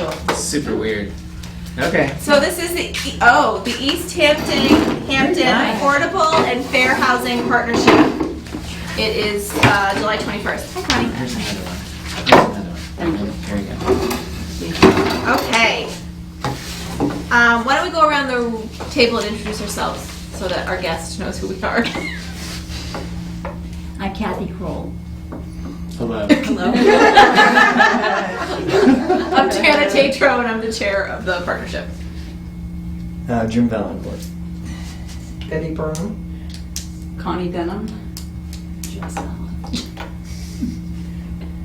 unusual. Super weird. Okay. So this is the East Hampton Affordable and Fair Housing Partnership. It is July 21st. Hi, Connie. Here's another one. Very good. Okay. Why don't we go around the table and introduce ourselves so that our guest knows who we are. I'm Kathy Kroll. Hello. Hello. I'm Jana Tatro, and I'm the chair of the partnership. Jim Valencourt. Betty Brown. Connie Benham.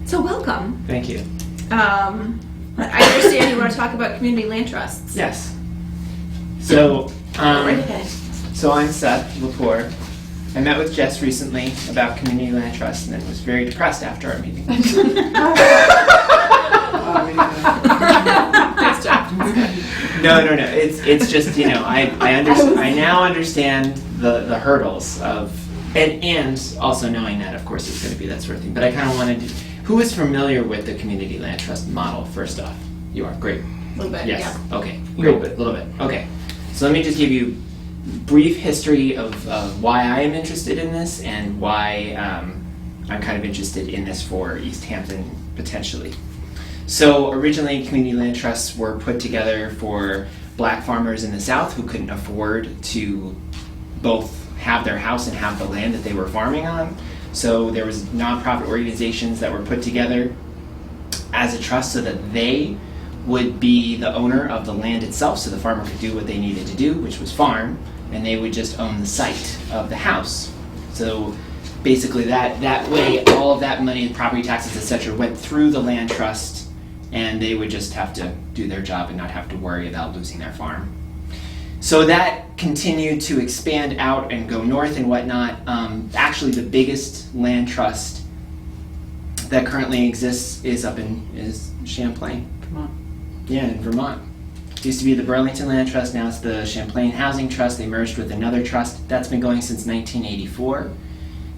So welcome. Thank you. I understand you want to talk about community land trusts. Yes. So, Right ahead. so I'm Seth Lepore. I met with Jess recently about community land trust, and then was very depressed after our meeting. Nice job. No. It's just, I now understand the hurdles of, and also knowing that, of course, it's going to be that sort of thing. But I kind of wanted to. Who is familiar with the community land trust model? First off, you are great. A little bit. Yes. Yeah. Okay. Great. A little bit. Okay. So let me just give you brief history of why I am interested in this and why I'm kind of interested in this for East Hampton potentially. So originally, community land trusts were put together for black farmers in the South who couldn't afford to both have their house and have the land that they were farming on. So there was nonprofit organizations that were put together as a trust so that they would be the owner of the land itself, so the farmer could do what they needed to do, which was farm, and they would just own the site of the house. So basically that way all of that money, property taxes, etc., went through the land trust, and they would just have to do their job and not have to worry about losing their farm. So that continued to expand out and go north and whatnot. Actually, the biggest land trust that currently exists is Champlain. Vermont. Yeah, in Vermont. It used to be the Burlington Land Trust, now it's the Champlain Housing Trust. They merged with another trust. That's been going since 1984.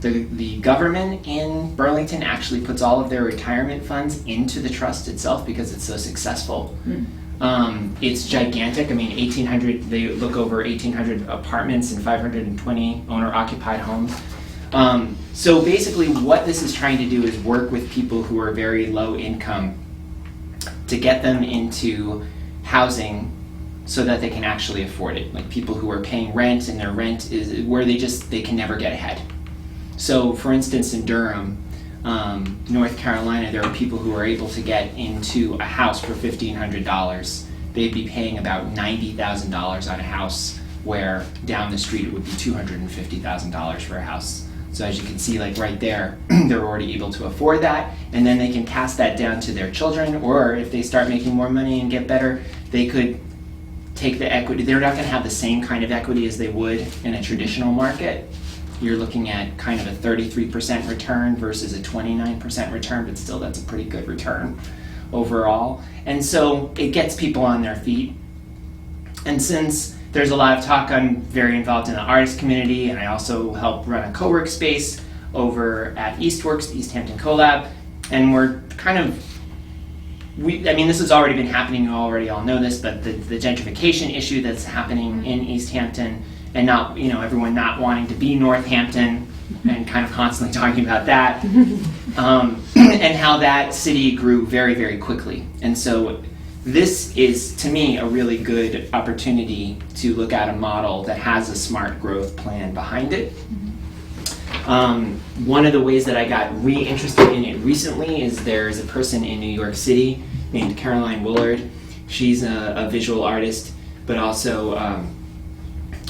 The government in Burlington actually puts all of their retirement funds into the trust itself because it's so successful. It's gigantic. I mean, 1,800, they look over 1,800 apartments and 520 owner-occupied homes. So basically what this is trying to do is work with people who are very low income to get them into housing so that they can actually afford it. Like people who are paying rent and their rent is where they can never get ahead. So for instance, in Durham, North Carolina, there are people who are able to get into a house for $1,500. They'd be paying about $90,000 on a house, where down the street it would be $250,000 for a house. So as you can see, like right there, they're already able to afford that, and then they can pass that down to their children, or if they start making more money and get better, they could take the equity. They're not going to have the same kind of equity as they would in a traditional market. You're looking at kind of a 33% return versus a 29% return, but still that's a pretty good return overall. And so it gets people on their feet. And since there's a lot of talk, I'm very involved in the artist community, and I also help run a co-work space over at Eastworks, East Hampton CoLab, and we're kind of, this has already been happening, you already all know this, but the gentrification issue that's happening in East Hampton, and not, everyone not wanting to be Northampton, and kind of constantly talking about that, and how that city grew very, very quickly. And so this is, to me, a really good opportunity to look at a model that has a smart growth plan behind it. One of the ways that I got re-interested in it recently is there's a person in New York City named Caroline Woolard. She's a visual artist, but also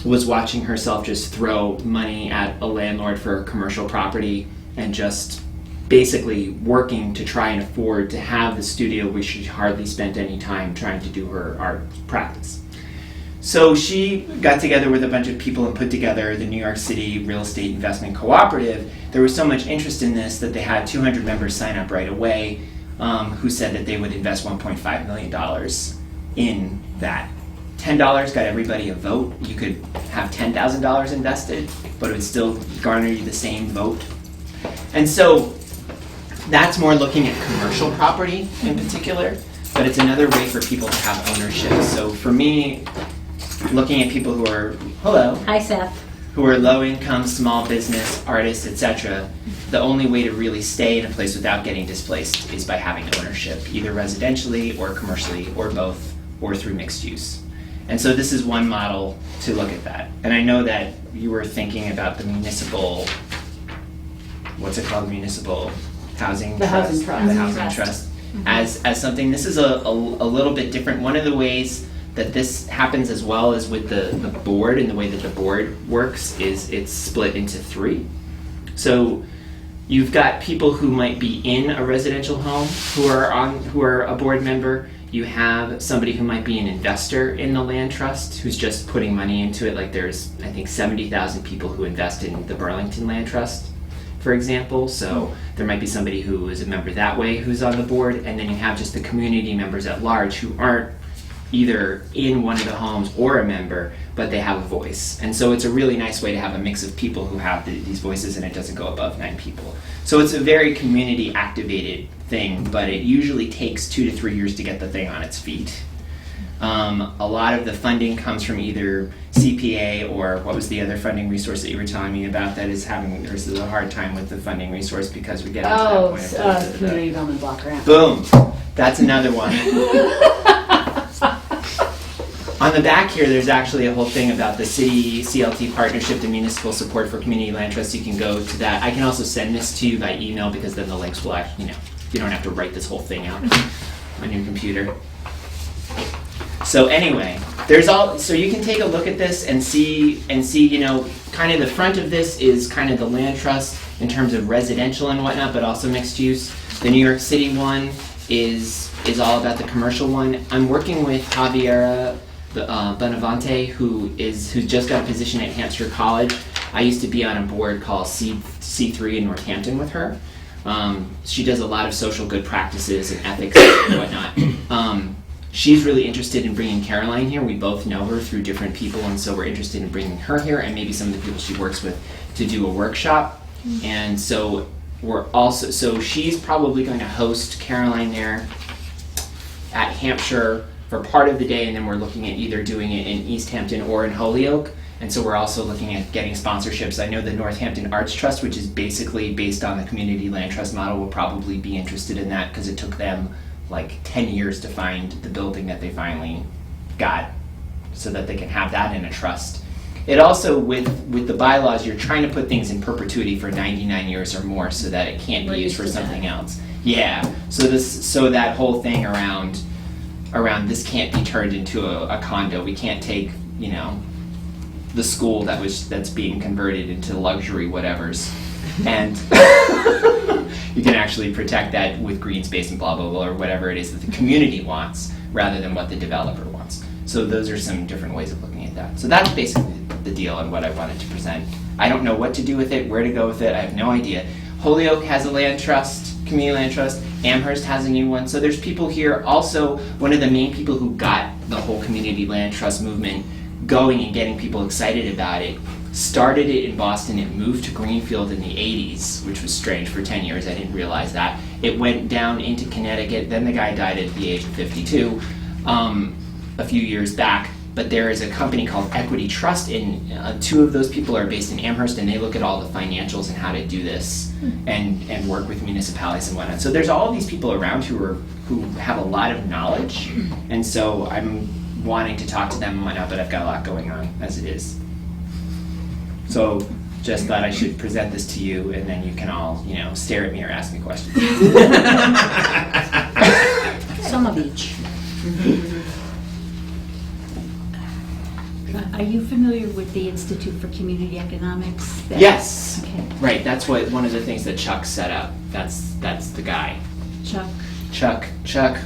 was watching herself just throw money at a landlord for a commercial property and just basically working to try and afford to have the studio where she hardly spent any time trying to do her art practice. So she got together with a bunch of people and put together the New York City Real Estate Investment Cooperative. There was so much interest in this that they had 200 members sign up right away who said that they would invest $1.5 million in that. $10 got everybody a vote. You could have $10,000 invested, but it would still garner you the same vote. And so that's more looking at commercial property in particular. but it's another way for people to have ownership. So for me, looking at people who are, hello, Hi, Seth. who are low income, small business, artists, etc., the only way to really stay in a place without getting displaced is by having ownership, either residentially or commercially or both, or through mixed use. And so this is one model to look at that. And I know that you were thinking about the municipal, what's it called, municipal housing The trust? housing trust. The housing trust. As something, this is a little bit different. One of the ways that this happens as well as with the board and the way that the board works is it's split into three. So you've got people who might be in a residential home who are a board member. You have somebody who might be an investor in the land trust who's just putting money into it. Like there's, I think, 70,000 people who invest in the Burlington Land Trust, for example. So there might be somebody who is a member that way who's on the board, and then you have just the community members at large who aren't either in one of the homes or a member, but they have a voice. And so it's a really nice way to have a mix of people who have these voices, and it doesn't go above 9 people. So it's a very community activated thing, but it usually takes 2 to 3 years to get the thing on its feet. A lot of the funding comes from either CPA or what was the other funding resource that you were telling me about that is having, there's a hard time with the funding resource because we get into that point of Community Development Block Grant. Boom! That's another one. On the back here, there's actually a whole thing about the city CLT partnership, the municipal support for community land trust. You can go to that. I can also send this to you by email because then the links will actually, you don't have to write this whole thing out on your computer. So anyway, so you can take a look at this and see, kind of the front of this is kind of the land trust in terms of residential and whatnot, but also mixed use. The New York City one is all about the commercial one. I'm working with Javiera Benavente, who's just got a position at Hampshire College. I used to be on a board called C3 in Northampton with her. She does a lot of social good practices and ethics and whatnot. She's really interested in bringing Caroline here. We both know her through different people, and so we're interested in bringing her here and maybe some of the people she works with to do a workshop. And so so she's probably going to host Caroline there at Hampshire for part of the day, and then we're looking at either doing it in East Hampton or in Holyoke. And so we're also looking at getting sponsorships. I know the Northampton Arts Trust, which is basically based on the community land trust model, will probably be interested in that because it took them like 10 years to find the building that they finally got so that they can have that in a trust. It also, with the bylaws, you're trying to put things in perpetuity for 99 years or more so that it can't be used for something else. Yeah, so that whole thing around this can't be turned into a condo. We can't take, the school that's being converted into luxury whatevers. And you can actually protect that with green space and blah, blah, blah, or whatever it is that the community wants rather than what the developer wants. So those are some different ways of looking at that. So that's basically the deal and what I wanted to present. I don't know what to do with it, where to go with it, I have no idea. Holyoke has a land trust, community land trust. Amherst has a new one. So there's people here. Also, one of the main people who got the whole community land trust movement going and getting people excited about it started it in Boston. It moved to Greenfield in the 80s, which was strange for 10 years. I didn't realize that. It went down into Connecticut. Then the guy died at the age of 52 a few years back. But there is a company called Equity Trust, and 2 of those people are based in Amherst, and they look at all the financials and how to do this and work with municipalities and whatnot. So there's all of these people around who have a lot of knowledge, and so I'm wanting to talk to them and whatnot, but I've got a lot going on as it is. So just thought I should present this to you, and then you can all, stare at me or ask me questions. Some of each. Are you familiar with the Institute for Community Economics? Yes. Okay. Right, that's one of the things that Chuck set up. That's the guy. Chuck. Chuck. Chuck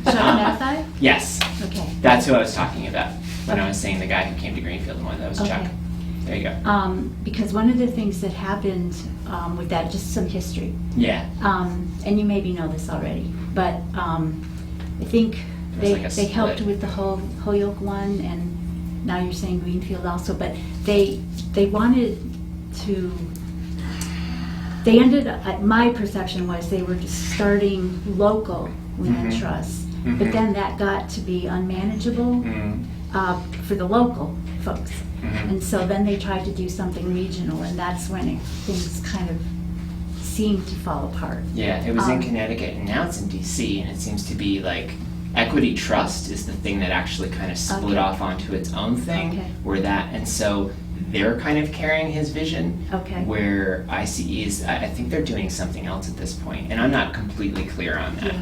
Mathai? Yes. Okay. That's who I was talking about when I was saying the guy who came to Greenfield and one. That was Chuck. Okay. There you go. Because one of the things that happened with that, just some history, Yeah. and you maybe know this already, but I think There's like a they helped split. with the Holyoke one, and now you're saying Greenfield also, but they wanted to they ended up, my perception was they were just starting local land Mhm. trusts, Mhm. but then that got to be unmanageable Mm, for the local folks. mhm. And so then they tried to do something regional, and that's when things kind of seemed to fall apart. Yeah, it was in Um, Connecticut, and now it's in DC, and it seems to be like Equity Trust is the thing that actually kind of split Okay. off onto its own thing. Okay. Where that, and so they're kind of carrying his vision. Okay. Where ICE is, I think they're doing something else at this point, and I'm not completely clear on that. Yeah.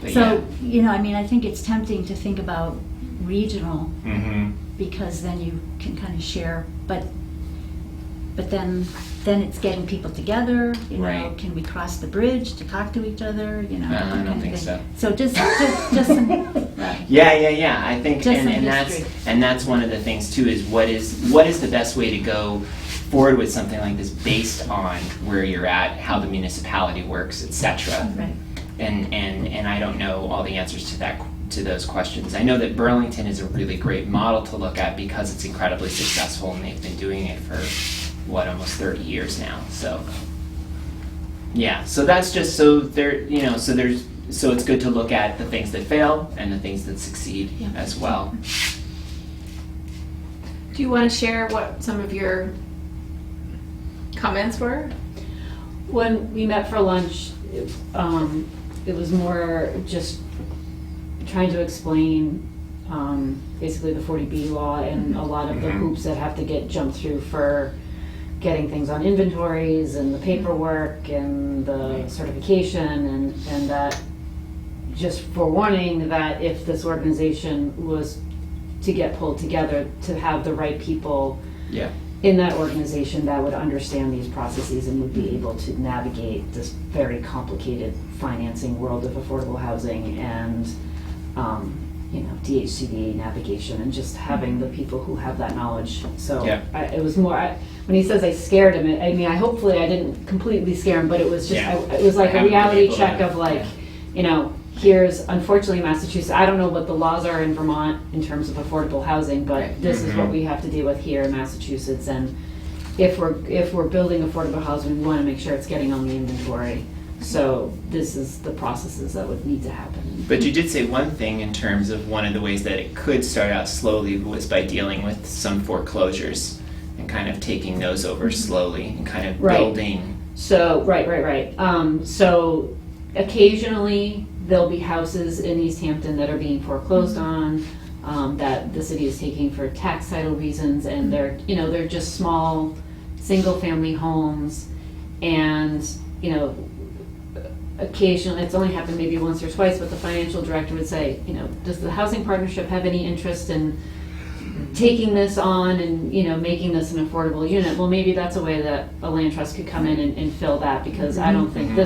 But So, you know, I mean, I think it's tempting to think about regional yeah. Mm-hmm. because then you can kind of share, but then it's getting people together, you know, Right. can we cross the bridge to talk to each other, you know? No, I that don't kind of think thing. so. So just some, right. Yeah. I think, Just some and history. that's one of the things too. Is what is the best way to go forward with something like this based on where you're at, how the municipality works, etc. Right. And I don't know all the answers to those questions. I know that Burlington is a really great model to look at because it's incredibly successful, and they've been doing it for almost 30 years now. So yeah, so that's just so there, you know, so it's good to look at the things that fail and the things that succeed Yeah. as well. Do you want to share what some of your comments were? When we met for lunch, it was more just trying to explain basically the 40B law and a lot of the Mhm. hoops that have to get jumped through for getting things on inventories and the paperwork and the certification and that just forewarning that if this organization was to get pulled together, to have the right people Yeah. in that organization that would understand these processes and would be able to navigate this very complicated financing world of affordable housing and, DHCD navigation and just having the people who have that knowledge. So Yeah. it was more, when he says I scared him, I mean, hopefully I didn't completely scare him, but it was just, Yeah. it was like I a haven't been reality able check to- of like, yeah. Here's, unfortunately, Massachusetts, I don't know what the laws are in Vermont in terms of affordable housing, but Right. this is what Mhm. we have to deal with here in Massachusetts. And if we're building affordable housing, we want to make sure it's getting on the inventory. So this is the processes that would need to happen. But you did say one thing in terms of one of the ways that it could start out slowly was by dealing with some foreclosures and kind of taking those over slowly and kind of Right. building. So, right. So occasionally, there'll be houses in East Hampton that are being foreclosed on, that the city is taking for tax title reasons, and they're just small, single-family homes, and, occasionally, it's only happened maybe once or twice, but the financial director would say, does the housing partnership have any interest in taking this on and, making this an affordable unit? Well, maybe that's a way that a land trust could come in and fill that, because I don't think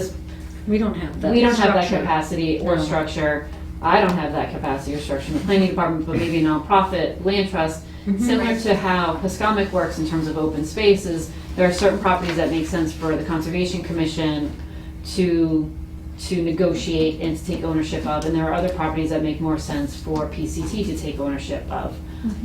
We don't have that. we don't have that structure. capacity or No. structure. I don't have that capacity or structure in the planning department, but maybe a nonprofit land trust, similar to how Pascomic works in terms of open spaces. There are certain properties that make sense for the Conservation Commission to negotiate and to take ownership of, and there are other properties that make more sense for PCT to take ownership of.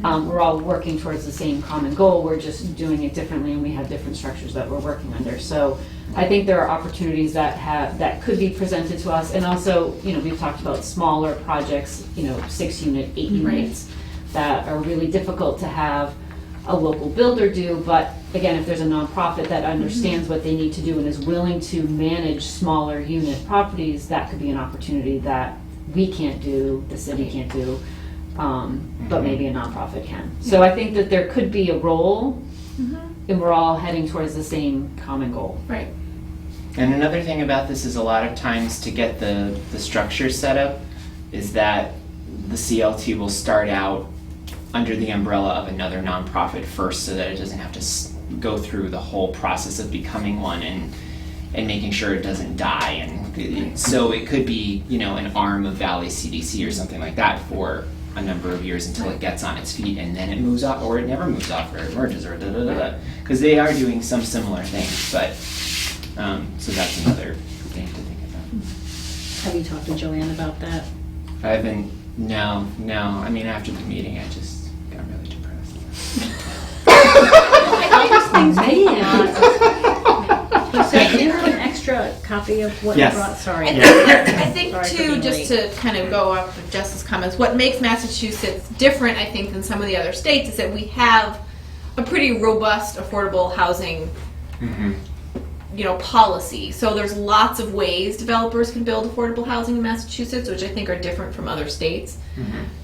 We're all working towards the same common goal, we're just doing it differently, and we have different structures that we're working under. So I think there are opportunities that could be presented to us, and also, we've talked about smaller projects, 6 unit, 8 units, that are really difficult to have a local builder do, but again, if there's a nonprofit that understands what they need to do and is willing to manage smaller unit properties, that could be an opportunity that we can't do, the city can't do, but maybe a nonprofit can. So I think that there could be a role, and we're all heading towards the same common goal. Right. And another thing about this is a lot of times to get the structure set up is that the CLT will start out under the umbrella of another nonprofit first, so that it doesn't have to go through the whole process of becoming one and making sure it doesn't die. And so it could be, an arm of Valley CDC or something like that for a number of years until it gets on its feet, and then it moves off, or it never moves off, or it merges, or because they are doing some similar things. But so that's another thing to think about. Have you talked to Joanne about that? No. I mean, after the meeting, I just got really depressed. I think things Man. copy of what Yes. you brought? Sorry. I think Sorry for too, being just to kind of go off of Jess's comments, what makes Massachusetts different, I think, than some of the other states is that we have a pretty robust affordable housing, policy. So there's lots of ways developers can build affordable housing in Massachusetts, which I think are different from other states.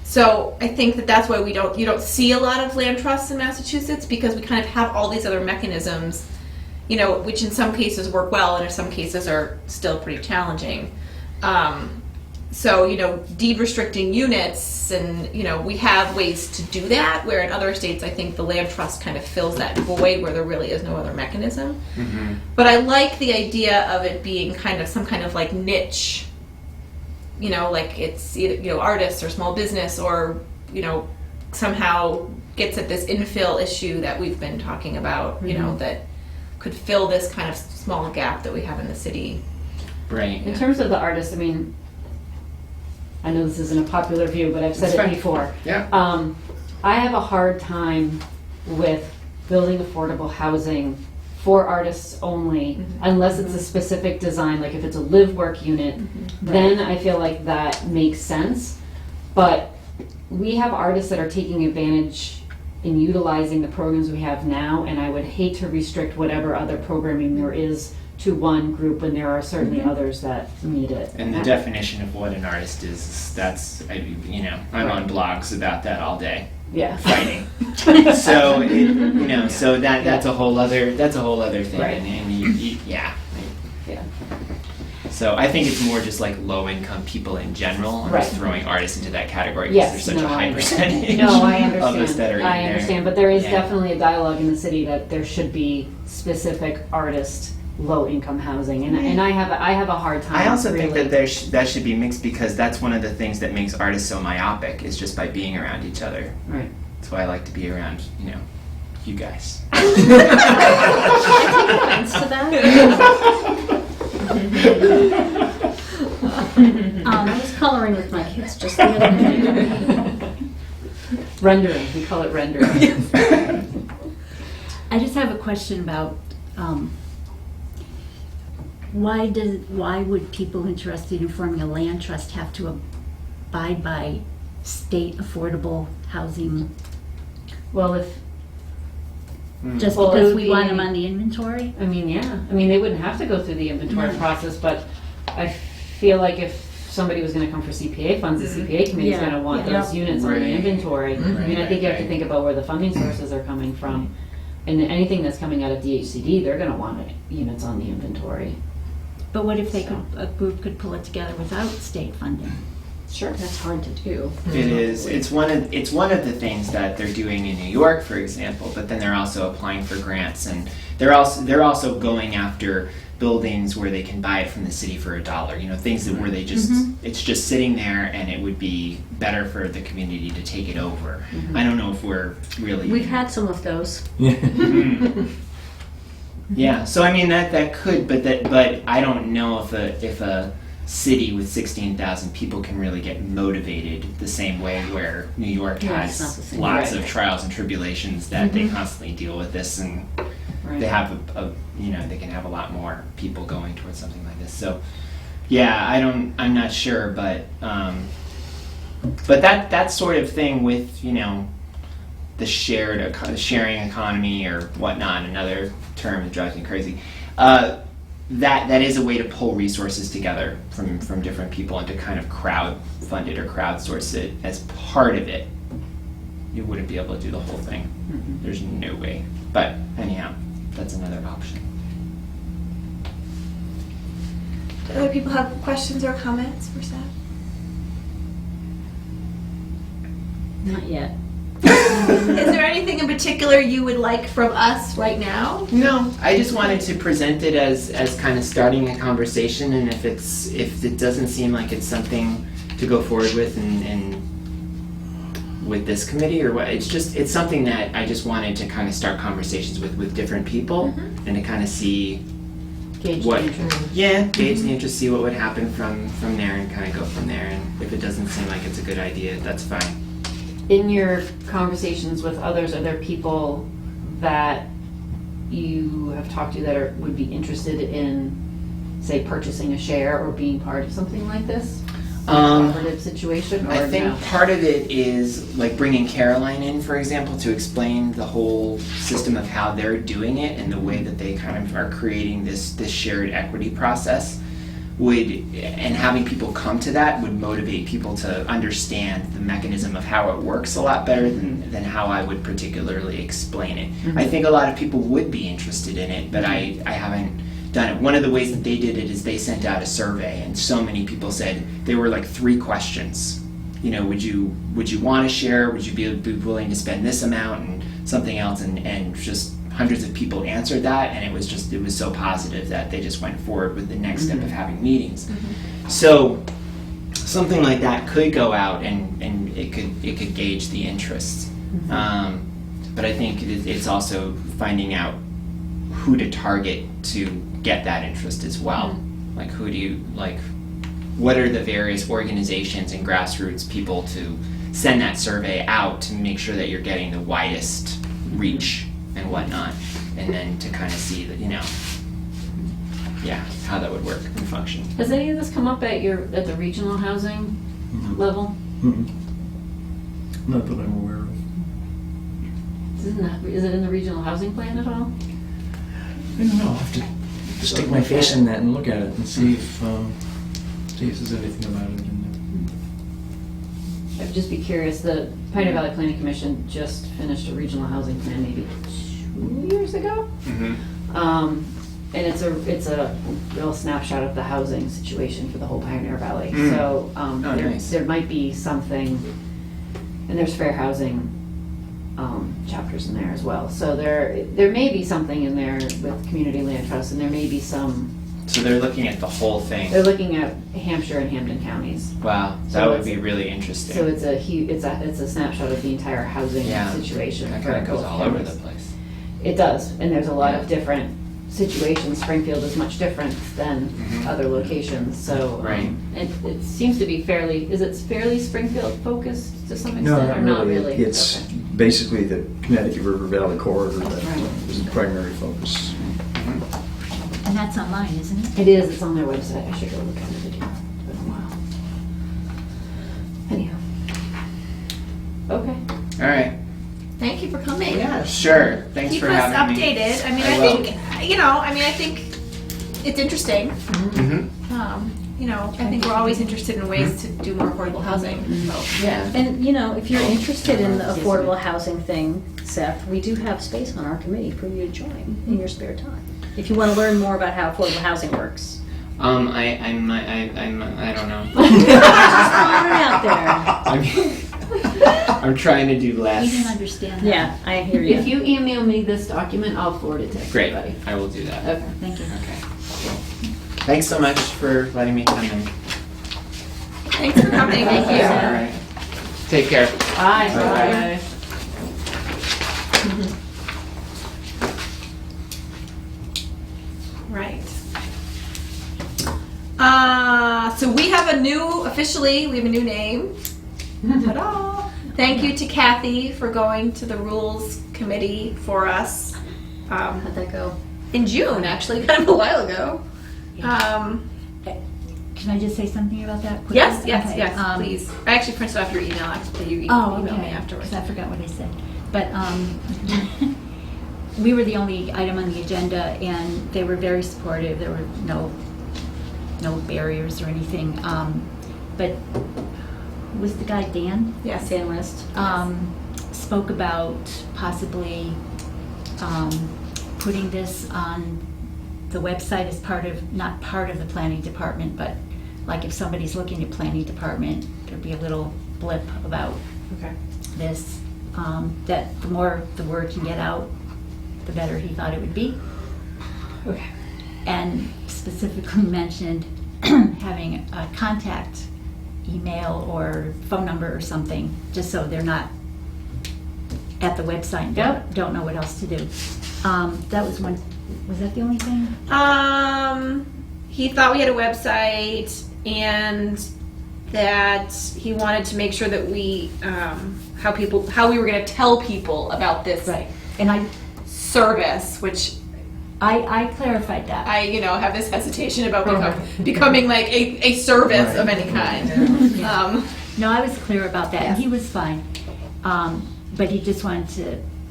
So I think that that's why you don't see a lot of land trusts in Massachusetts, because we kind of have all these other mechanisms, which in some cases work well and in some cases are still pretty challenging. So, deed restricting units, and, we have ways to do that, where in other states I think the land trust kind of fills that void where there really is no other mechanism. But I like the idea of it being kind of some kind of like niche, like it's either, artists or small business, or, somehow gets at this infill issue that we've been talking about, that could fill this kind of small gap that we have in the city. Right. In terms of the artists, I mean, I know this isn't a popular view, but I've said That's it fine. before. Yeah. I have a hard time with building affordable housing for artists only, unless it's a specific design, like if it's a live-work unit, then I feel like that makes sense. But we have artists that are taking advantage in utilizing the programs we have now, and I would hate to restrict whatever other programming there is to one group when there are certainly others that need it. And the definition of what an artist is, I'm on blogs about that all day. Yeah. Fighting. So so that's a whole other thing. Right. And yeah. Yeah. So I think it's more just like low income people in general. I'm Right. just throwing artists into that category because Yes, there's such a high percentage No, I of us understand. that are in I there. understand, but there is Yeah. definitely a dialogue in the city that there should be specific artist low-income housing, and I have a hard time. I also really. think that that should be mixed, because that's one of the things that makes artists so myopic, is just by being around each other. Right. That's why I like to be around, you guys. Thanks to that. I was coloring with my kids just the other day. Rendering, we call it rendering. I just have a question about why would people interested in forming a land trust have to abide by state affordable housing Well, if just Well, it because would we want be- them on the inventory? they wouldn't have to go through the inventory No. process, but I feel like if somebody was going to come for CPA funds, the CPA committee is Yeah. going to want Yeah. those units on Right. the inventory. I think you have to think about where the funding sources are coming from, and anything that's coming out of DHCD, they're going to want units on the inventory. But what if a group could pull it together without state funding? Sure. That's hard to do. It is. It's one of the things that they're doing in New York, for example. But then they're also applying for grants, and they're also going after buildings where they can buy it from the city for $1. Things that where they just it's just sitting there, and it would be better for the community to take it over. I don't know if we're really. We've had some of those. Yeah. So I mean that could, but I don't know if a city with 16,000 people can really get motivated the same way where New York Yeah, it's not has the same. lots Right. of trials and tribulations that they constantly deal with this, and Right. they have they can have a lot more people going towards something like this. So yeah, I'm not sure, but that sort of thing with the sharing economy or whatnot, another term that drives me crazy. That is a way to pull resources together from different people and to kind of crowd fund it or crowdsource it as part of it. You wouldn't be able to do the whole thing. There's no way. But anyhow, that's another option. Do other people have questions or comments for staff? Not yet. Is there anything in particular you would like from us right now? No, I just wanted to present it as kind of starting a conversation, and if it doesn't seem like it's something to go forward with and with this committee or what, it's something that I just wanted to kind of start conversations with different people and to kind of see Gauge what the interest. gauge the interest, see what would happen from there, and kind of go from there. And if it doesn't seem like it's a good idea, that's fine. In your conversations with others, are there people that you have talked to that would be interested in say, purchasing a share or being part of something like this? Um, Cooperative situation, or I think no? part of it is like bringing Caroline in, for example, to explain the whole system of how they're doing it and the way that they kind of are creating this shared equity process and having people come to that would motivate people to understand the mechanism of how it works a lot better than how I would particularly explain it. I think a lot of people would be interested in it, but I haven't done it. One of the ways that they did it is they sent out a survey, and so many people said there were like 3 questions. You know, would you want to share? Would you be willing to spend this amount and something else? And just hundreds of people answered that, and it was so positive that they just went forward with the next step of having meetings. So something like that could go out and it could gauge the interest. But I think it's also finding out who to target to get that interest as well. Like what are the various organizations and grassroots people to send that survey out to make sure that you're getting the widest reach and whatnot, and then to kind of see that, how that would work and function. Has any of this come up at the regional housing level? Not that I'm aware of. Is it in the regional housing plan at all? I don't know. I'll have to stick my face in that and look at it and see if there's anything about it in I'd just be curious, the Pioneer Valley Planning Commission just finished a regional housing plan maybe 2 years ago. And it's a real snapshot of the housing situation for the whole Pioneer Valley. So nice. there might be something, and there's fair housing chapters in there as well. So there may be something in there with community land trust, and there may be some. So they're looking at the whole thing. They're looking at Hampshire and Hampden counties. Wow, that So would it's- be really interesting. So it's a snapshot of the entire housing situation. That for kind of goes both all over counties. the place. It does, and there's a lot Yeah. of different situations. Springfield is much different than other locations, so. Right. It seems to be is it fairly Springfield focused to some extent, No, or not really? It's Okay. basically the Connecticut River Valley corridor that Right. is the primary focus. And that's online, isn't it? It is, it's on their website, I should go look at it again, it's been a while. Anyhow. Okay. All right. Thank you for coming. Yeah, sure. Thanks Keep for us having me. updated. I mean, I I will. think, I think it's interesting. I think we're always interested in ways to do more affordable housing. So. Yeah. And, if you're interested in the affordable housing thing, Seth, we do have space on our committee for you to join in your spare time. If you want to learn more about how affordable housing works. I don't know. Just throwing it out there. I'm trying to do less. We didn't understand that. Yeah, I hear you. If you email me this document, I'll forward it to Great. everybody. I will do that. Okay. Thank you. Okay. Cool. Thanks so much for letting me come in. Thanks for coming. Thank you. All right. Take care. Bye. Bye-bye. Right. So we have a new name. Ta-da! Thank you to Kathy for going to the Rules Committee for us. How'd that go? In June, actually, kind of a while ago. Can I just say something about that? quickly? Yes, Okay, please. I actually printed off your email. Actually, you Oh, emailed me okay, afterwards. because I forgot what I said. But we were the only item on the agenda, and they were very supportive. There were no barriers or anything. But was the guy Dan? Yes. Dan West. Spoke about possibly putting this on the website as not part of the planning department, but like if somebody's looking at planning department, there'd be a little blip about Okay. this, that the more the word can get out, the better he thought it would be. Okay. And specifically mentioned having a contact email or phone number or something, just so they're not at the website and don't know what else to do. That was one. Was that the only thing? He thought we had a website and that he wanted to make sure that we, how we were going to tell people about this Right. And I service, which I clarified that. I, have this hesitation about becoming like a service of any kind. No, I was clear about that, and he was fine. But he just wanted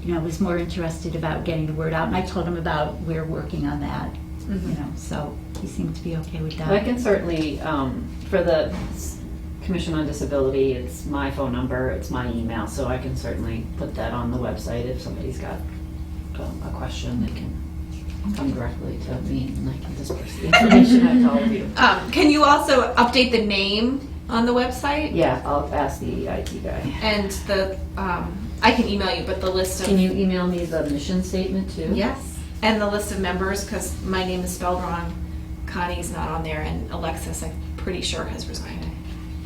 to, was more interested about getting the word out, and I told him about we're working on that, so he seemed to be okay with I that. can certainly, for the Commission on Disability, it's my phone number, it's my email, so I can certainly put that on the website. If somebody's got a question, they can come directly to me and I can disperse the information out to all of you. Can you also update the name on the website? Yeah, I'll ask the IT guy. And I can email you, but the list of... Can you email me the mission statement too? Yes. And the list of members, because my name is spelled wrong. Connie's not on there, and Alexis, I'm pretty sure, has resigned.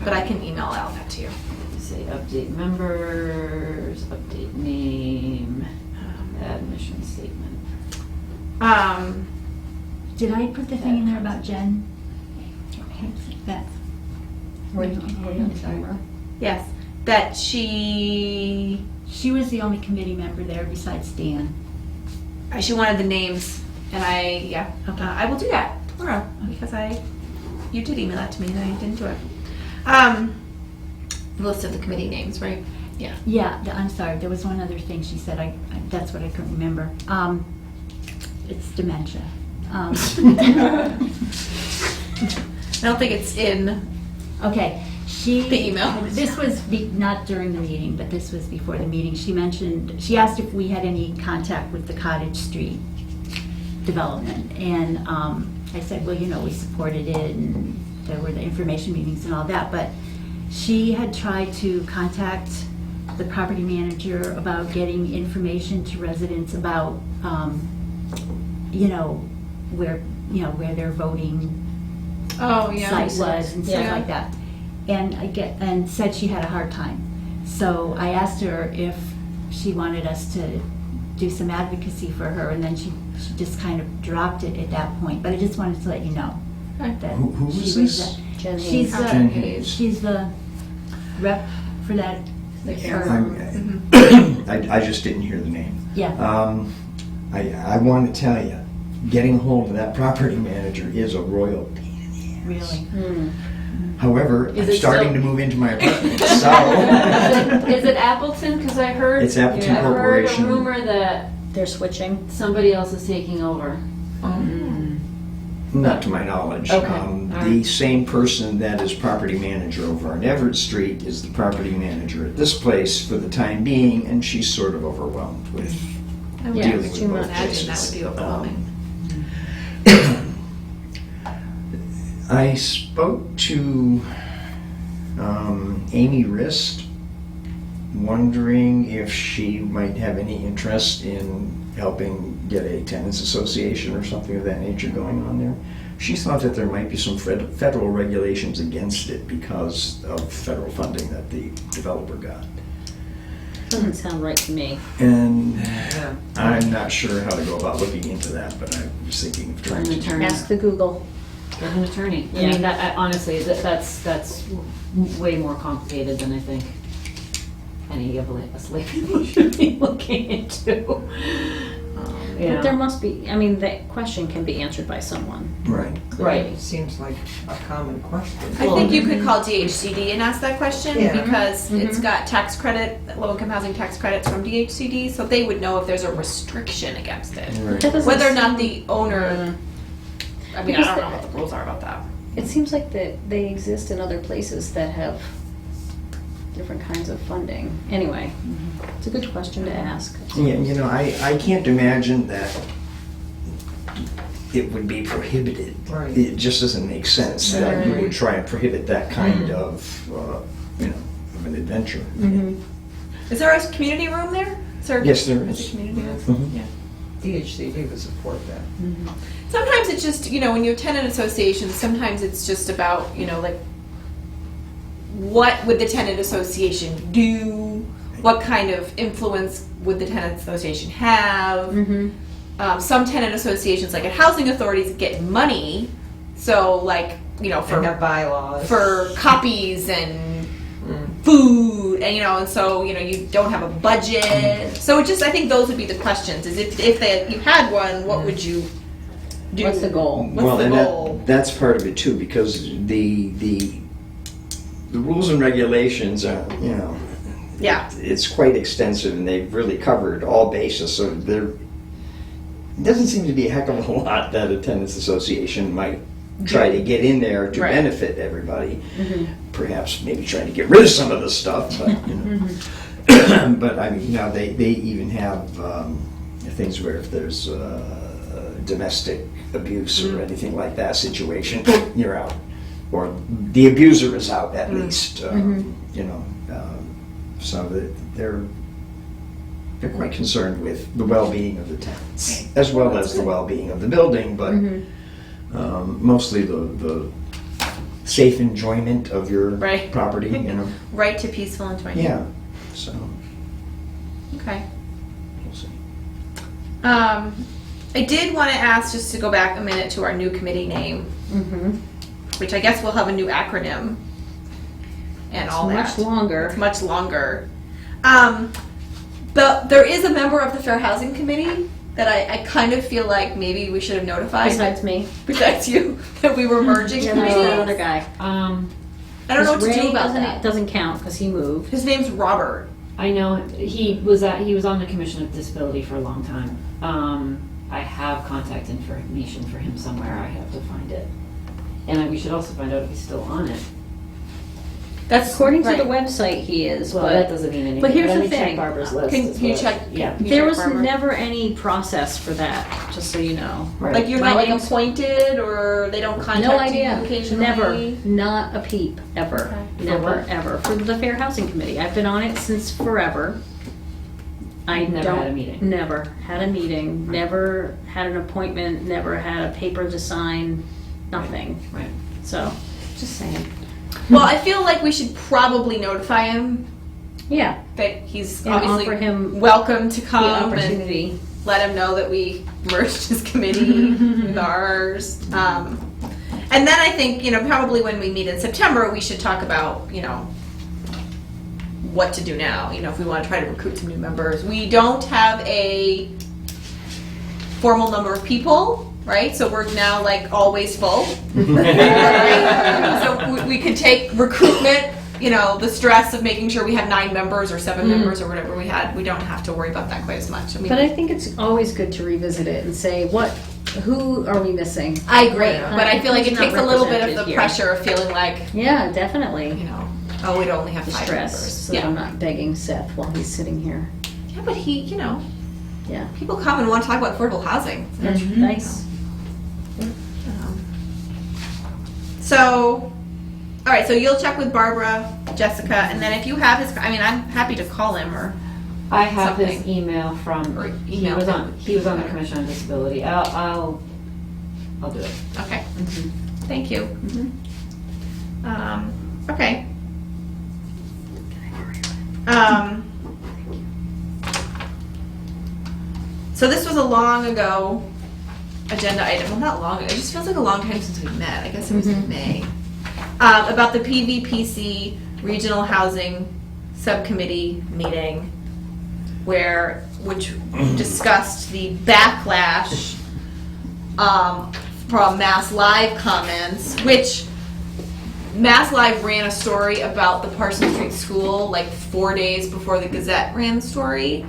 But I can email out that to you. Say update members, update name, add mission statement. Did I put the thing in there about Jen? Beth? Yes. That she was the only committee member there besides Dan. She wanted the names, and I will do that tomorrow because you did email that to me and I didn't do it. The list of the committee names, right? Yeah. Yeah, I'm sorry, there was one other thing she said, that's what I couldn't remember. It's dementia. I don't think it's in. Okay, the email. This was not during the meeting, but this was before the meeting. She asked if we had any contact with the Cottage Street development, and I said, well, we supported it, and there were the information meetings and all that, but she had tried to contact the property manager about getting information to residents about, where their voting Oh yeah. site was and stuff like that. And said she had a hard time. So I asked her if she wanted us to do some advocacy for her, and then she just kind of dropped it at that point. But I just wanted to let you know Okay. that Who she was was this? Jen she's Hayes. Jen the Hayes. she's the rep for that. I just didn't hear the name. Yeah. I want to tell you, getting hold of that property manager is a royal pain in the ass. Really. However, Is I'm it starting still- to move into my apartment, so Is it Appleton? Because I heard. It's Appleton I heard a Corporation. rumor that They're switching. somebody else is taking over. not to my knowledge. Okay, The alright. same person that is property manager over on Everett Street is the property manager at this place for the time being, and she's sort of overwhelmed with I would Yeah, dealing it's with too both much. imagine that places. would be overwhelming. I spoke to Amy Rist, wondering if she might have any interest in helping get a tenants association or something of that nature going on there. She thought that there might be some federal regulations against it because of federal funding that the developer got. Doesn't sound right to me. And I'm not sure how to go about looking into that, but I was thinking of trying An to. attorney. Ask the Google. Get an attorney. I Yeah. mean, honestly, that's way more complicated than I think any of us laypeople should be looking into. But there must be, that question can be answered by someone. Right. Right. It seems like a common question. I think you could call DHCD and ask that question Yeah. because it's got tax credit, low-income housing tax credits from DHCD, so they would know if there's a restriction against it. Right. That doesn't Whether or not seem- the owner, I mean, I Because don't know what the rules are about that. It seems like that they exist in other places that have different kinds of funding. Anyway, it's a good question to ask. Yeah, I can't imagine that it would be prohibited. Right. It just doesn't make sense that you would try and prohibit that kind of, of an adventure. Is there a community room there? Is there Yes, there is is. a community room? Mhm. Yeah. DHCD would support that. Sometimes it's just, when you have tenant associations, sometimes it's just about, like, what would the tenant association do? What kind of influence would the tenant association have? Some tenant associations, like at housing authorities, get money. So, like, And have bylaws. for copies and food and and so you don't have a budget. So it just, I think those would be the questions. Is if you had one, what would you do? What's the goal? What's Well, the and goal? that's part of it too, because the rules and regulations are, Yeah. it's quite extensive, and they've really covered all bases. So there doesn't seem to be a heck of a lot that a tenants association might try to get in there to Right. benefit everybody. Perhaps maybe trying to get rid of some of the stuff, but but I mean, they even have things where if there's domestic abuse or anything like that situation, you're out, or the abuser is out at least. So that they're quite concerned with the well-being of the tenants, as well as the well-being of the building, but mostly the safe enjoyment of your Right. property. Right to peaceful enjoyment. Yeah. So Okay. we'll see. I did want to ask, just to go back a minute to our new committee name, which I guess will have a new acronym and all that. Much longer. It's much longer. There is a member of the Fair Housing Committee that I kind of feel like maybe we should have notified, Besides me. besides you, that we were merging Yeah, there's that other committees. guy. I don't know what to Ray do about doesn't, that. doesn't count because he moved. His name's Robert. I know he was on the Commission of Disability for a long time. I have contact information for him somewhere. I have to find it. And we should also find out if he's still on it. That's According to right. the website, he is, Well, that but doesn't mean anything. but here's let the me check thing. Barbara's list. Can is you what- check? Yeah. you there check was Barbara? never any process for that, just so you know. Right. Like you're My not like name's- appointed, or they don't contact No idea. you occasionally. Never. Not a peep. Ever. Okay. Never, For what? ever. For the Fair Housing Committee. I've been on it since forever. I Never don't, had a meeting. Never had a meeting. Never had an appointment. Never had a paper to sign. Nothing. Right. So, just saying. Well, I feel like we should probably notify him Yeah. that he's And obviously offer him welcome to The come and opportunity. let him know that we merged his committee with ours. And then I think, probably when we meet in September, we should talk about, what to do now, if we want to try to recruit some new members. We don't have a formal number of people, right? So we're now like always full. Right? So we could take recruitment, the stress of making sure we have 9 members or 7 members or whatever we had. We don't have to worry about that quite as much. I mean, But I think it's always good to revisit it and say, who are we missing? I agree, but I feel like it Who's not takes a little bit of represented the here? pressure of feeling like, Yeah, definitely. oh, we'd only have The 5 stress, members. so that I'm not begging Seth while he's sitting here. Yeah, but he, Yeah. people come and want to talk about affordable housing. Nice. So, all right, so you'll check with Barbara, Jessica, and then if you have his, I'm happy to call him or, I have his Something. email from. Or He email was him. on. He was on the Commission on Disability. I'll do it. okay. Thank you. Okay. So this was a long ago agenda item. Well, not long ago. It just feels like a long time since we met. I guess it was in May. About the PVPC Regional Housing Subcommittee meeting, which discussed the backlash from Mass Live comments, which Mass Live ran a story about the Parsons Street School like 4 days before the Gazette ran the story.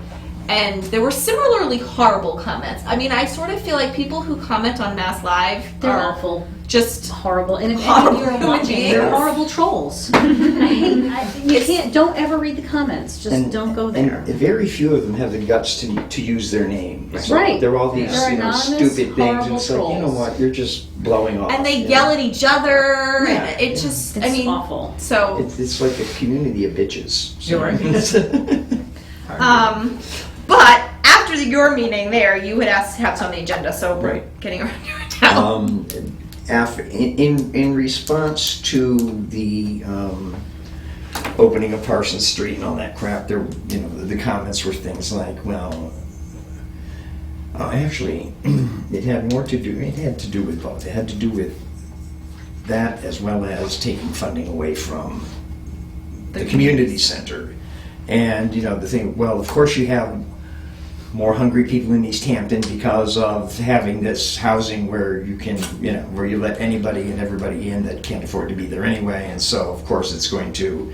And there were similarly horrible comments. I mean, I sort of feel like people who comment on Mass Live They're are awful. just Horrible. And if Horrible you're human watching, beings. they're horrible trolls. Don't ever read the comments. Just don't go there. And very few of them have the guts to use their name. It's Right. all- They're all these They're anonymous, stupid things. horrible And it's like, you know trolls. what? You're just blowing off. and they you yell know? at each other, Yeah. and it just, It's I mean, awful. so, It's like a community of bitches. You're right. but after your meeting there, you had asked to have some on the agenda, so we're Right. getting around to it now. In response to the opening of Parsons Street and all that crap, the comments were things like, well, actually, it had to do with both. It had to do with that as well as taking funding away from the community center. And, the thing, well, of course you have more hungry people in East Hampton because of having this housing where you can, where you let anybody and everybody in that can't afford to be there anyway. And so, of course, it's going to,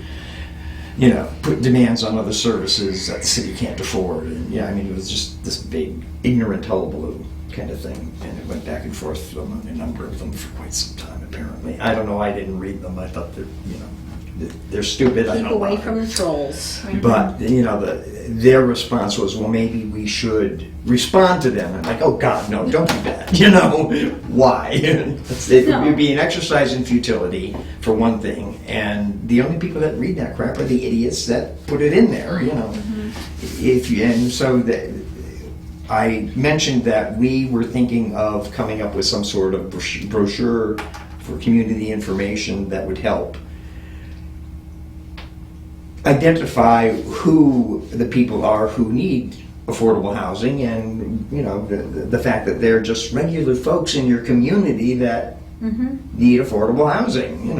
put demands on other services that the city can't afford. And it was just this big ignorant hullabaloo kind of thing. And it went back and forth on a number of them for quite some time, apparently. I don't know, I didn't read them. I thought they're stupid. I Keep don't away know. from the trolls. But, their response was, well, maybe we should respond to them. I'm like, oh, God, no, don't do that. Why? It would be an exercise in futility, for one thing. And the only people that read that crap are the idiots that put it in there, I mentioned that we were thinking of coming up with some sort of brochure for community information that would help identify who the people are who need affordable housing, and the fact that they're just regular folks in your community that need affordable housing.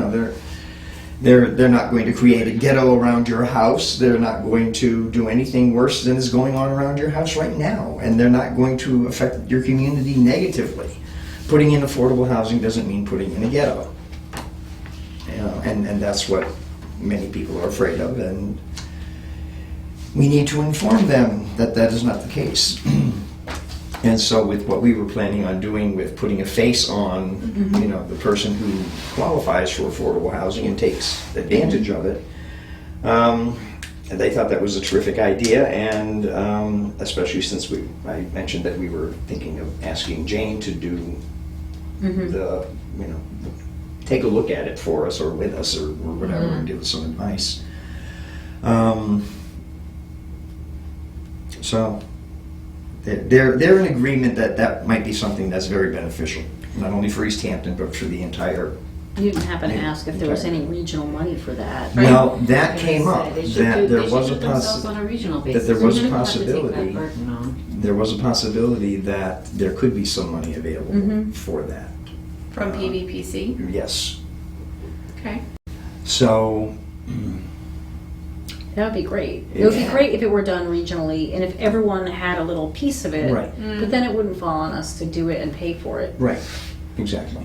They're not going to create a ghetto around your house. They're not going to do anything worse than is going on around your house right now, and they're not going to affect your community negatively. Putting in affordable housing doesn't mean putting in a ghetto. And that's what many people are afraid of, and we need to inform them that that is not the case. And so with what we were planning on doing with putting a face on, the person who qualifies for affordable housing and takes advantage of it, they thought that was a terrific idea, and especially since I mentioned that we were thinking of asking Jane to do the, take a look at it for us or with us or whatever and give us some advice. So they're in agreement that that might be something that's very beneficial, not only for East Hampton but for the entire. You didn't happen to ask if there was any regional money for that. Well, that I was came gonna up, say, they should that do- there they should was do a it themselves on a regional basis. there was a We don't have to take that possibility. burden on. There was a possibility that there could be some money available for that. From PVPC. Yes. Okay. So, That would be great. It would be Yeah. great if it were done regionally and if everyone had a little piece of it. Right. But then it wouldn't fall on us to do it and pay for it. right, exactly.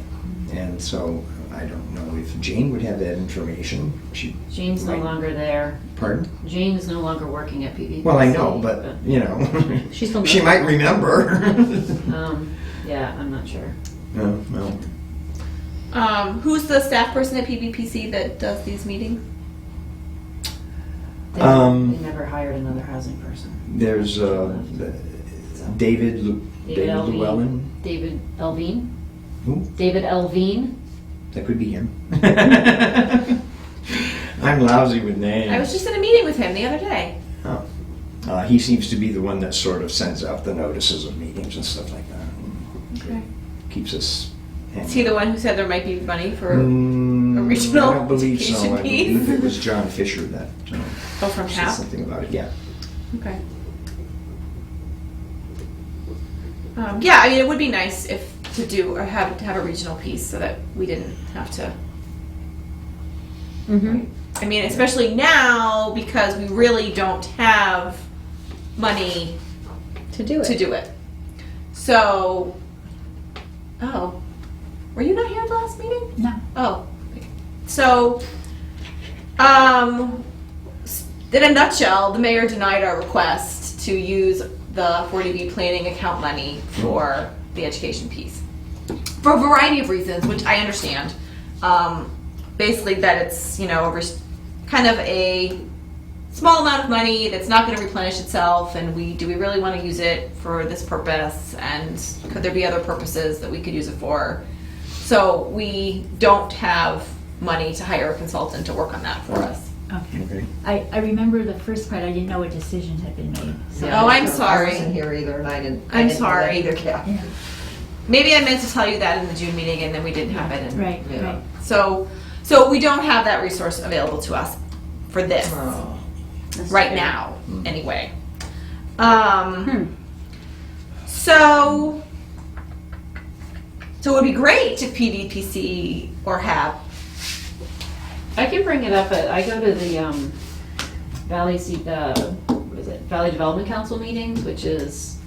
And so I don't know if Jane would have that information. Jane's no Right. longer there. Pardon? Jane is no longer working at PVPC. Well, I know, but She still knows. she might remember. Yeah, I'm not sure. No, no. Who's the staff person at PVPC that does these meetings? They, Um, they never hired another housing person. There's David Elveen. Llewellyn. David Elveen? Who? David Elveen? That could be him. I'm lousy with names. I was just in a meeting with him the other day. He seems to be the one that sort of sends out the notices of meetings and stuff like that. Okay. Keeps us. Is he the one who said there might be money for? Mm, original I don't believe so. education I believe piece? it was John Fisher that Oh, from said TAP? something about it. Yeah. Okay. Yeah, I mean, it would be nice if to have a regional piece so that we didn't have to. I mean, especially now because we really don't have money To do it. to do it. So, oh, were you not here at the last meeting? No. Oh, so, in a nutshell, the mayor denied our request to use the 40B planning account money for the education piece. For a variety of reasons, which I understand. Basically that it's, kind of a small amount of money that's not going to replenish itself, and do we really want to use it for this purpose, and could there be other purposes that we could use it for? So we don't have money to hire a consultant to work on that for us. Okay. Okay. I remember the first part, I didn't know a decision had been made. So Oh, I'm I sorry. wasn't here either, and I didn't. I'm I didn't know that sorry. either, Kathy. Yeah. Maybe I meant to tell you that in the June meeting and then we didn't have it. And, Right, right. So we don't have that resource available to us for this Oh. That's right fair. now, anyway. So it would be great if PVPC or HAP. I can bring it up, I go to the Valley Valley Development Council meetings, which is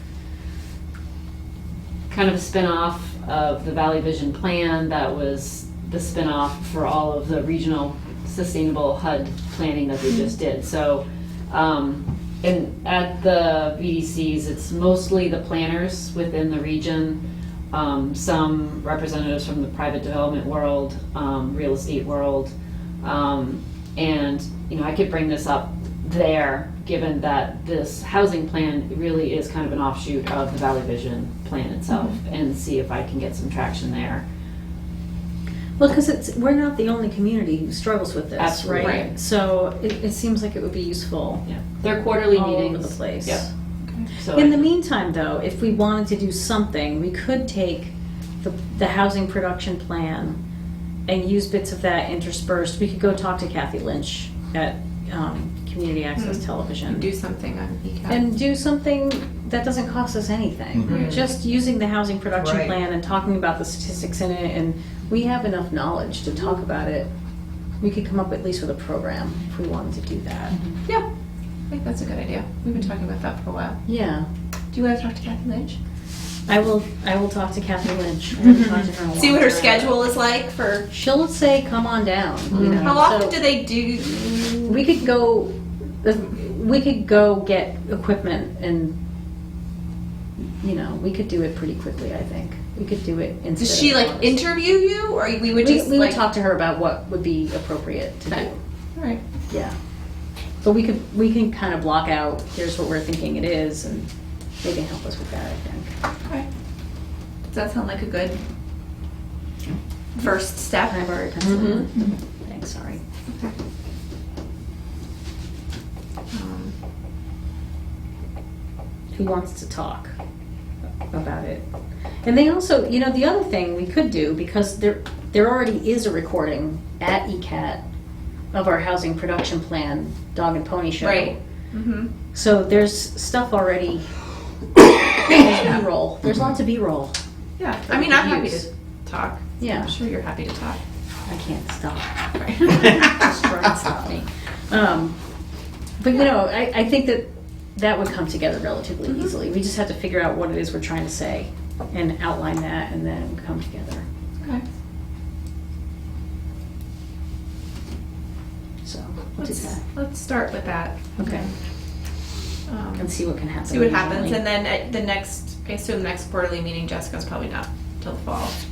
kind of a spin-off of the Valley Vision Plan. That was the spin-off for all of the regional sustainable HUD planning that they just did. So, and at the VDCs, it's mostly the planners within the region, some representatives from the private development world, real estate world, and I could bring this up there, given that this housing plan really is kind of an offshoot of the Valley Vision Plan itself, and see if I can get some traction there. Well, because we're not the only community who struggles with this, Absolutely. right? Right. So it seems like it would be useful Yeah, they're quarterly all meetings. over the place. Yeah. So In the meantime, though, if we wanted to do something, we could take the housing production plan and use bits of that interspersed. We could go talk to Kathy Lynch at Community Access Television Do something on ECAP. and do something that doesn't cost us anything. Mhm. Just using the housing production Right. plan and talking about the statistics in it, and we have enough knowledge to talk about it. We could come up at least with a program if we wanted to do that. Yeah, I think that's a good idea. We've been talking about that for a while. Yeah. Do you want to talk to Kathy Lynch? I will talk to Kathy Lynch. I haven't talked to her in a See long what her time. schedule is like for. She'll say, come on down. You know, How often so do they do? we could go get equipment and, we could do it pretty quickly, I think. We could do it instead Does she of like August. interview you, or we would We just would like? talk to her about what would be appropriate to Okay. do. All right. Yeah. But we can kind of block out, here's what we're thinking it is, and they can help us with that, I think. Okay. Does that sound like a good first step? I've already penciled it. Thanks, sorry. Um, Who wants to talk about it? And they also, the other thing we could do, because there already is a recording at ECAT of our housing production plan, Dog and Pony Show. Right. Mm-hmm. So there's stuff already. There's B-roll. There's lots of B-roll. Yeah. I mean, I'm happy Use. to talk. Yeah. I'm sure you're happy to talk. I can't stop. Right. Just try and stop me. But I think that would come together relatively easily. We just have to figure out what it is we're trying to say and outline that, and then come together. Okay. So we'll do that. Let's start with that. Okay. And see what can happen. See what happens, regionally. and then at the next, I assume next quarterly meeting, Jessica's probably not till the fall. So,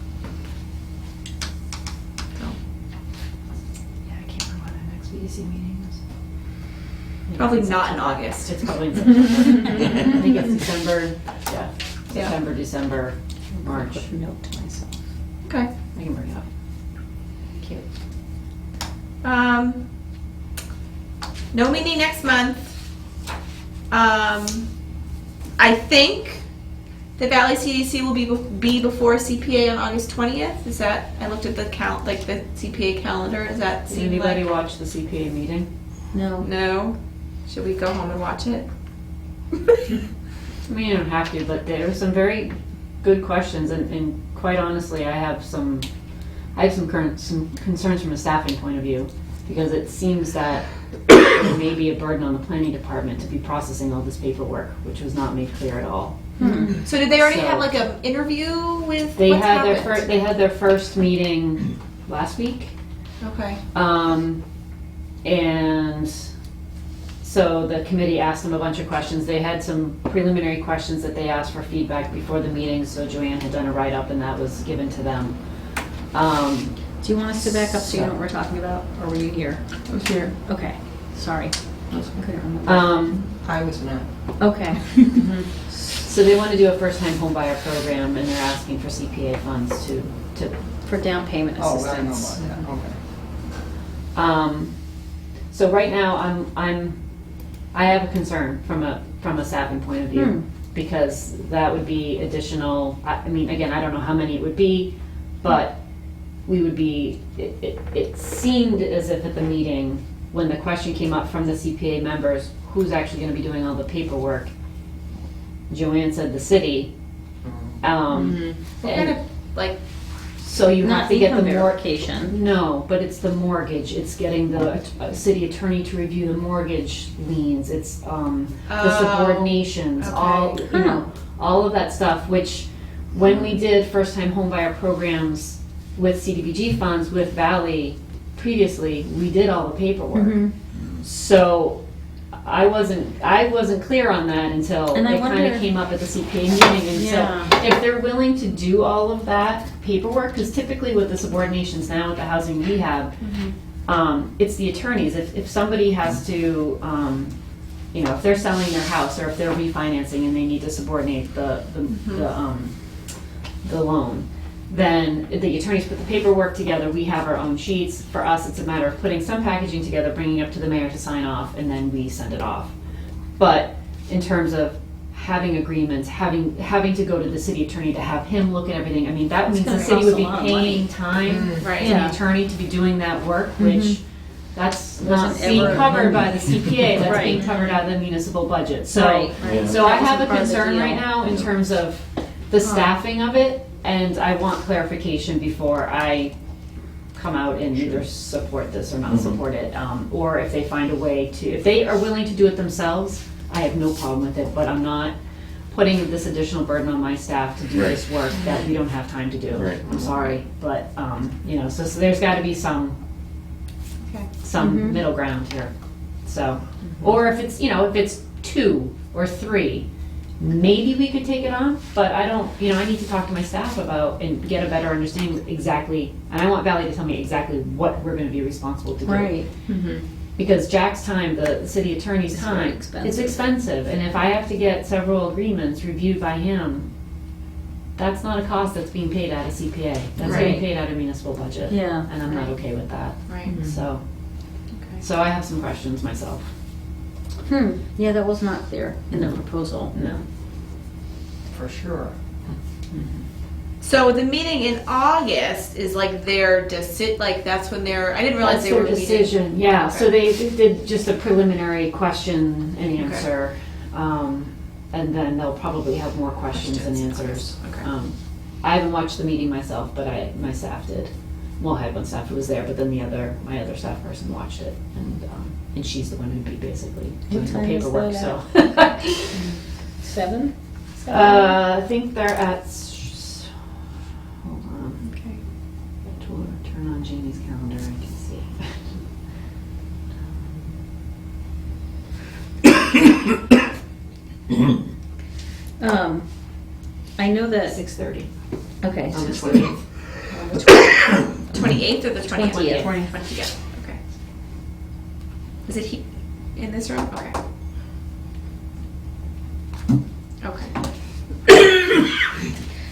Yeah, I can't remember when our next VDC meeting is. probably It's not in September. August. It's probably in September. I think it's December, Yeah. September, December, March. Put a note to myself. Okay. I can bring it up. Cute. No meeting next month. I think the Valley CDC will be before CPA on August 20th. Is that? I looked at the the CPA calendar. Does that Did seem anybody like? watch the CPA meeting? No. No. Should we go home and watch it? I mean, you don't have to, but there were some very good questions, and quite honestly, I have some concerns from a staffing point of view, because it seems that there may be a burden on the planning department to be processing all this paperwork, which was not made clear at all. So did they already So- have like an interview with? They what's had happened? they had their first meeting last week. Okay. And so the committee asked them a bunch of questions. They had some preliminary questions that they asked for feedback before the meeting, so Joanne had done a write-up and that was given to them. Do you want us to back up so you know what we're talking about, or were you here? I was here. Okay. Sorry. I couldn't remember. I was not. Okay. So they want to do a first-time home buyer program, and they're asking for CPA funds to For down payment Oh, I know assistance. about that, okay. So right now, I have a concern from a staffing point of view, because that would be additional, I mean, again, I don't know how many it would be, but we would be, it seemed as if at the meeting, when the question came up from the CPA members, who's actually gonna be doing all the paperwork? Joanne said the city. What kind of like So you have Not to get the income more. verification. No, but it's the mortgage. It's getting the city attorney to review the mortgage liens. It's the subordinations, okay. all, you know, all of that stuff, which when we did first-time homebuyer programs with CDBG funds with Valley previously, we did all the paperwork. Mhm. So I wasn't clear on that until And I it kind wonder- of came up at the CPA meeting. And Yeah. so if they're willing to do all of that paperwork, because typically with the subordinations now with the housing rehab, it's the attorneys. If somebody has to, you know, if they're selling their house or if they're refinancing and they need to subordinate the loan, then the attorneys put the paperwork together, we have our own sheets. For us, it's a matter of putting some packaging together, bringing it up to the mayor to sign off, and then we send it off. But in terms of having agreements, having to go to the city attorney to have him look at everything, I mean, that means the gonna city cost would a be lot of paying money. time Right. to Yeah. the attorney to be doing that work, which that's not Wasn't being ever- covered by the CPA, that's Right. being covered out of the municipal budget. So, Right. Yeah. so I That have a wasn't part of the concern deal. right now in terms of the staffing of it, and I want clarification before I come out and either support this or not support it. Or if they find a way to, if they are willing to do it themselves, I have no problem with it, but I'm not putting this additional burden on my staff to do Right. this work that we don't have time to do. Right. I'm sorry, but, you know, so there's gotta be some Okay. some middle ground here. So, or if it's, you know, if it's 2 or 3, maybe we could take it on, but I don't, you know, I need to talk to my staff about and get a better understanding exactly, and I want Valley to tell me exactly what we're gonna be responsible to do. Right. Because Jack's time, the city attorney's It's very time, expensive. it's expensive, and if I have to get several agreements reviewed by him, that's not a cost that's being paid out of CPA. That's Right. being paid out of municipal budget. Yeah. And I'm not okay with that. Right. So, Okay. so I have some questions myself. Yeah, that was not clear in the proposal. No. For sure. So the meeting in August is like their like that's when they're. I didn't realize That's they their were meeting. decision, yeah. Okay. So they did just a preliminary question and answer. And then they'll probably have more questions and answers. Okay. I haven't watched the meeting myself, but my staff did. Well, I had one staff who was there, but then my other staff person watched it, and she's the one who'd be basically doing the time is paperwork. that So, 7? I think they're at. Hold on. Okay. Turn on Jamie's calendar. I can see. I know that, 6:30. okay. On the 20th. 28th or the 20th? 20th. 20th. Okay. Is it in this room? Okay. Okay.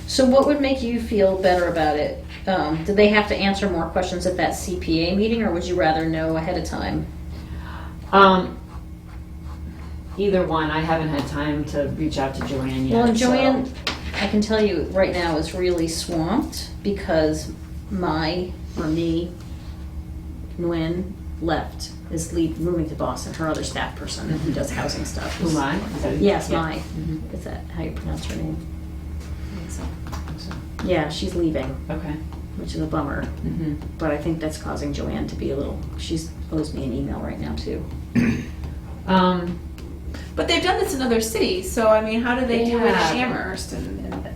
So what would make you feel better about it? Do they have to answer more questions at that CPA meeting, or would you rather know ahead of time? Either one. I haven't had time to reach out to Joanne yet. Well, and so- Joanne, I can tell you right now is really swamped because Nguyen left, is moving to Boston, her other staff person who does housing stuff. Who am I? Is that- Yes, yeah. Mai. Is that how you pronounce her name? I think so. Yeah, she's leaving, Okay. which is a bummer. Mm-hmm. But I think that's causing Joanne to be a little, she owes me an email right now too. But they've done this in other cities, so I mean, how do they They do it have. in Amherst? And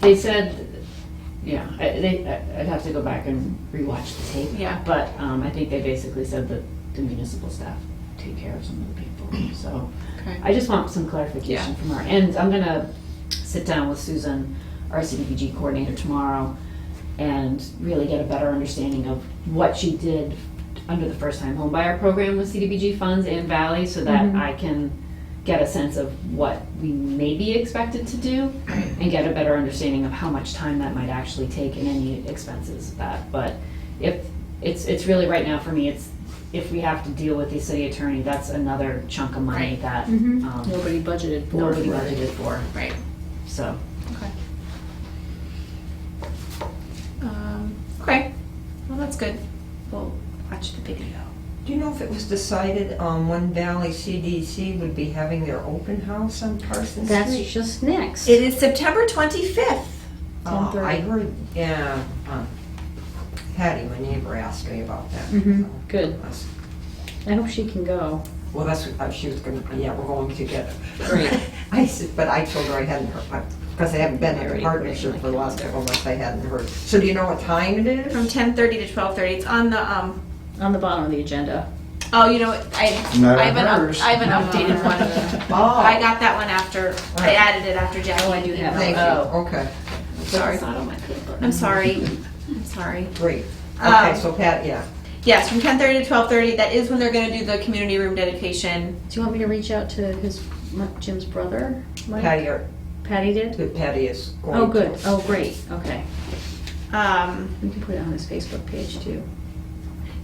They said, yeah, I'd have to go back and rewatch the tape. Yeah. But I think they basically said that the municipal staff take care of some of the people. So okay. I just want some clarification from her. And I'm gonna sit down with Susan, our CDBG coordinator, tomorrow and really get a better understanding of what she did under the first-time homebuyer program with CDBG funds in Valley so that I can get a sense of what we may be expected to do and get a better understanding of how much time that might actually take and any expenses of that. But if it's really right now for me, it's if we have to deal with the city attorney, that's another chunk of money Right. that Nobody budgeted for. nobody budgeted for. Right. So Okay. Okay. Well, that's good. We'll watch the video. Do you know if it was decided when Valley CDC would be having their open house on Parsons That's Street? just next. It is September 25th. I 10:30. heard, yeah, Patty, my neighbor, asked me about that. Mhm, So, good. that's- I hope she can go. Well, that's, she was gonna, yeah, we're going together. Great. I said, but I told her I hadn't heard, because I haven't been in a Already partnership put for it the in my last couple of months, I hadn't heard. So do you know what time it is? From 10:30 to 12:30. It's on the On the bottom of the agenda. Oh, you know what? I Not have hers. I have an updated one. Oh. I got that one after I added it after Jackie. Oh, I do have it. Thank you, Oh. okay, Sorry. It's not on my paper. I'm sorry. I'm sorry. great. Um, Okay, so Pat, yeah. Yes, from 10:30 to 12:30. That is when they're going to do the community room dedication. Do you want me to reach out to Jim's brother? Mike? Patty did? Patty is going to. Oh, good. Oh, great. Okay. Um, We can put it on his Facebook page too.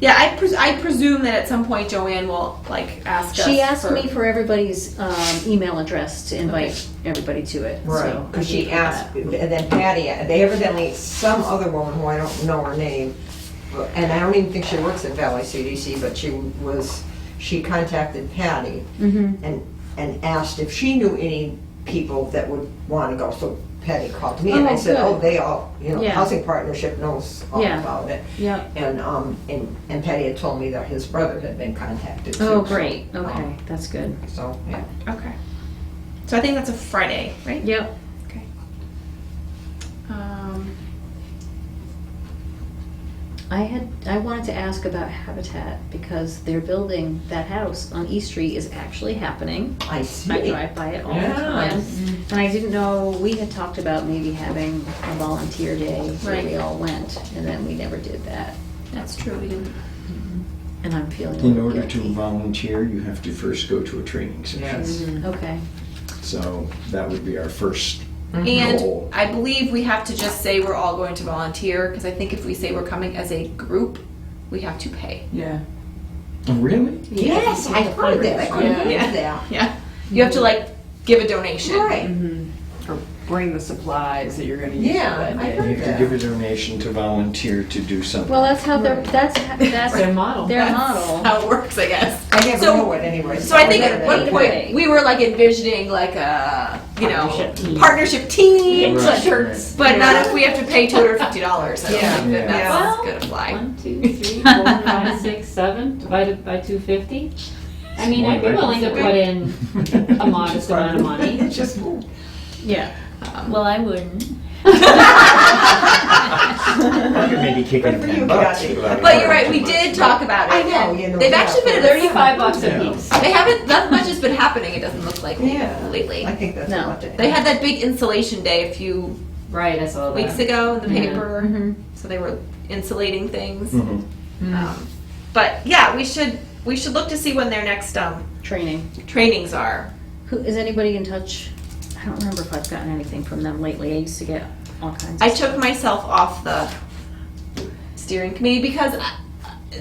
yeah, I presume that at some point Joanne will like ask us. She asked me for everybody's email address to invite everybody to it. Right, so I because she gave her asked, that. and then Patty, they evidently, some other woman who I don't know her name, and I don't even think she works at Valley CDC, but she contacted Patty Mhm. and asked if she knew any people that would want to go. So Patty called me and I Oh, said, good. oh, they all, Yeah. Housing Partnership knows all Yeah. about it. Yep. And Patty had told me that his brother had been contacted too. Oh, so, great. Okay, that's good. So, yeah. Okay. So I think that's a Friday, right? Yep. Okay. I wanted to ask about Habitat because they're building that house on East Street is actually happening. I see. I drive by it all Yeah. the time. And I didn't know, we had talked about maybe having a volunteer day where Right. we all went, and then we never did that. That's true. We didn't. And I'm feeling a In little order to guilty. volunteer, you have to first go to a training session. Yes. Okay. So that would be our first And goal. I believe we have to just say we're all going to volunteer because I think if we say we're coming as a group, we have to pay. Yeah. Oh, really? Yes, I heard that. I couldn't Yeah. believe that. Yeah. You have to like give a donation. Right. Or bring the supplies that you're gonna use. Yeah, for that I day. heard You have to give a donation to volunteer to do something. Well, that's how that's Their model. their That's model. how it works, I guess. I never So- know it anyway. So I think better at than one you. point we were like envisioning like a Partnership team. partnership team Right, shirts, right. but not if we have to pay $250. I don't Yeah. think that that's Well, gonna fly. 1, 2, 3, 4, 5, 6, 7 divided by 250. I mean, I'd be willing to put in a modest amount of money. It's just, ooh. Yeah. Well, I wouldn't. I could maybe kick in Good for you, $10. Kathy. But you're right, we did talk about it. I know, and you know, they've yeah. actually been $35 Yeah. a piece. They haven't. Not much has been happening. It doesn't look like Yeah. lately. I think that's No. what it They had that big installation day a few Right, I saw that. weeks ago in the Yeah. paper, Mhm. so they were insulating things. Mhm. But yeah, we should look to see when their next Training. trainings are. Who is anybody in touch? I don't remember if I've gotten anything from them lately. I used to get all kinds of I stuff. took myself off the steering committee because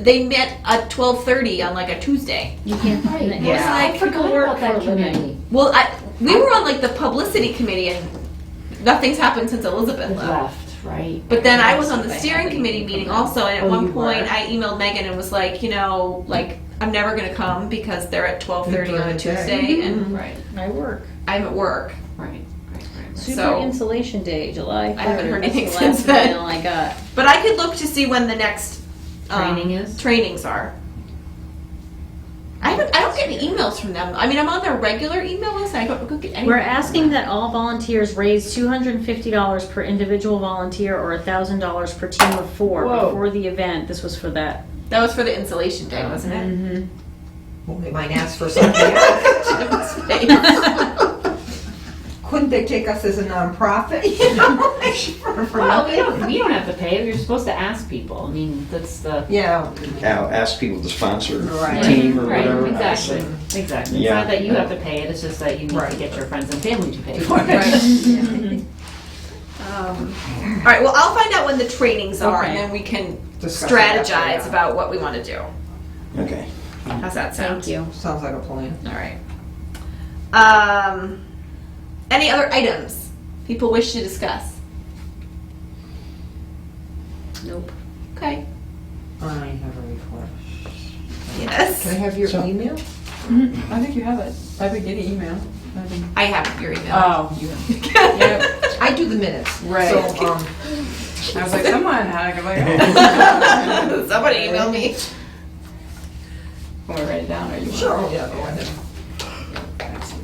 they met at 12:30 on like a Tuesday. You can't Right. it. Yeah. I forgot work about that for a living. committee. Well, we were on like the publicity committee and nothing's happened since Elizabeth It left. left, right. But then I was on the If I steering have committee anything meeting from them. also, and at Oh, one you point were? I emailed Megan and was like, like I'm never gonna come because they're at 12:30 on a During the day. Tuesday and Right, I work. I'm at work. right. Super So- Insulation Day, July 3rd. I haven't heard anything That's since the last then. email I got. But I could look to see when the next Training is? trainings are. I don't get any emails from them. I mean, I'm on their regular email list. And I don't get any. We're asking that all volunteers raise $250 per individual volunteer or $1,000 per team of 4 Whoa. before the event. This was for that. That was for the insulation day, wasn't it? Mm-hmm. Well, they might ask for something else. Couldn't they take us as a nonprofit? You know, like, for Well, nothing? we don't have to pay. You're supposed to ask people. I mean, that's the. Yeah. Now, ask people to sponsor a Right. team or Right, whatever. exactly. Exactly. It's Yeah. not that you have to pay it, it's just that you need Right. to get your friends and family to pay for it. Right. All right. Well, I'll find out when the trainings are, and Okay. then we can Discuss it after, strategize yeah. about what we want to do. Okay. How's that sound? Thank you. Sounds like a plan. All right. Any other items people wish to discuss? Nope. Okay. I have a request. Yes. Can I have your So- email? I think you have it. I've been getting email. I have your email. Oh, you have. I do the minutes. Right. So, I was like, someone had a good Somebody email me. Want me to write it down or you want? sure, oh, yeah, go ahead.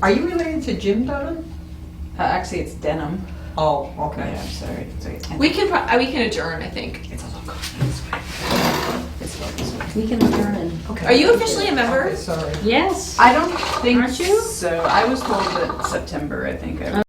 Are you related to Jim Dunham? Actually, it's denim. Oh, Yeah, okay. I'm sorry. We can adjourn, I think. It's a little cold this way. It's about this way. We can adjourn. Okay. Are you officially a member? Okay, sorry. Yes. I don't think Aren't you? so. I was told that September, I think.